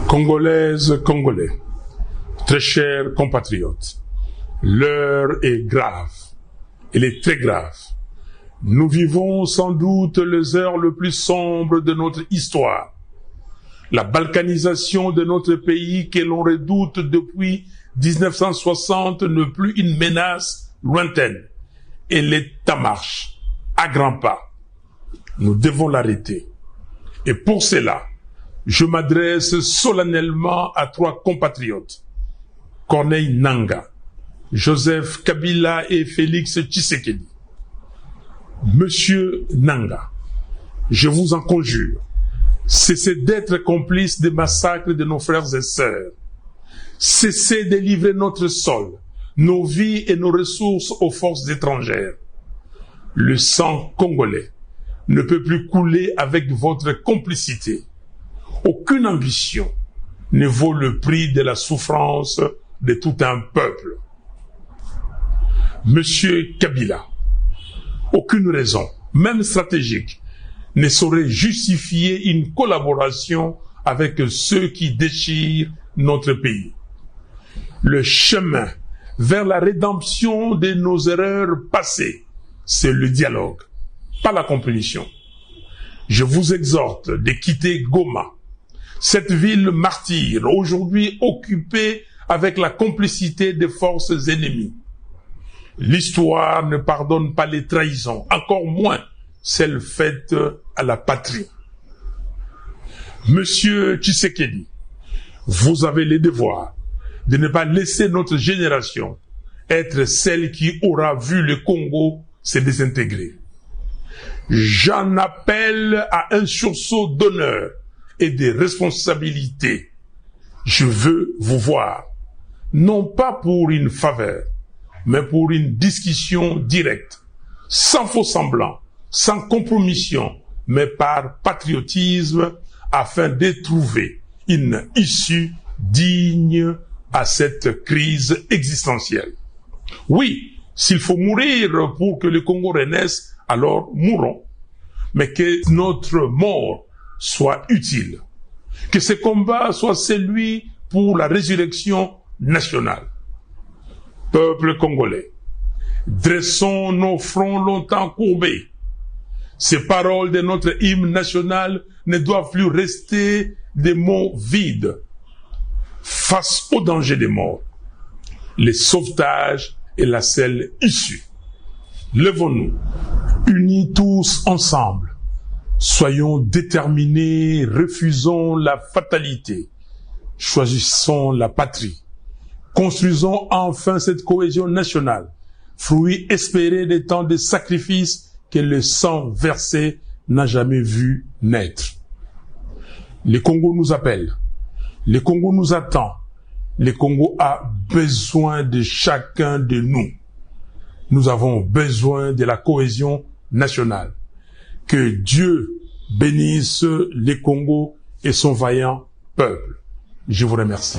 Congolaises, Congolais, très chers compatriotes, l'heure est grave, elle est très grave. Nous vivons sans doute les heures les plus sombres de notre histoire. La balkanisation de notre pays que l'on redoute depuis 1960 n'est plus une menace lointaine. Elle est en marche, à grands pas. Nous devons l'arrêter. Et pour cela, je m'adresse solennellement à 3 compatriotes, Corneille Nangaa, Joseph Kabila et Félix Tshisekedi. Monsieur Nangaa, je vous en conjure, cessez d'être complice des massacres de nos frères et sœurs. Cessez de livrer notre sol, nos vies et nos ressources aux forces étrangères. Le sang congolais ne peut plus couler avec votre complicité. Aucune ambition ne vaut le prix de la souffrance de tout un peuple. Monsieur Kabila, aucune raison, même stratégique, ne saurait justifier une collaboration avec ceux qui déchirent notre pays. Le chemin vers la rédemption de nos erreurs passées, c'est le dialogue, pas la compétition. Je vous exhorte de quitter Goma, cette ville martyre, aujourd'hui occupée avec la complicité des forces ennemies. L'histoire ne pardonne pas les trahisons, encore moins celles faites à la patrie. Monsieur Tshisekedi, vous avez le devoir de ne pas laisser notre génération être celle qui aura vu le Congo se désintégrer. J'en appelle à un sursaut d'honneur et de responsabilité. Je veux vous voir, non pas pour une faveur, mais pour une discussion directe, sans faux semblant, sans compromission, mais par patriotisme, afin de trouver une issue digne à cette crise existentielle. Oui, s'il faut mourir pour que le Congo renaisse, alors mourons. Mais que notre mort soit utile. Que ce combat soit celui pour la résurrection nationale. Peuple congolais, dressons nos fronts longtemps courbés. Ces paroles de notre hymne national ne doivent plus rester des mots vides. Face au danger des morts, le sauvetage est la seule issue. Levons-nous, unis tous ensemble. Soyons déterminés, refusons la fatalité. Choisissons la patrie. Construisons enfin cette cohésion nationale, fruit espéré des temps de sacrifices que le sang versé n'a jamais vu naître. Le Congo nous appelle, le Congo nous attend, le Congo a besoin de chacun de nous. Nous avons besoin de la cohésion nationale. Que Dieu bénisse le Congo et son vaillant peuple. Je vous remercie.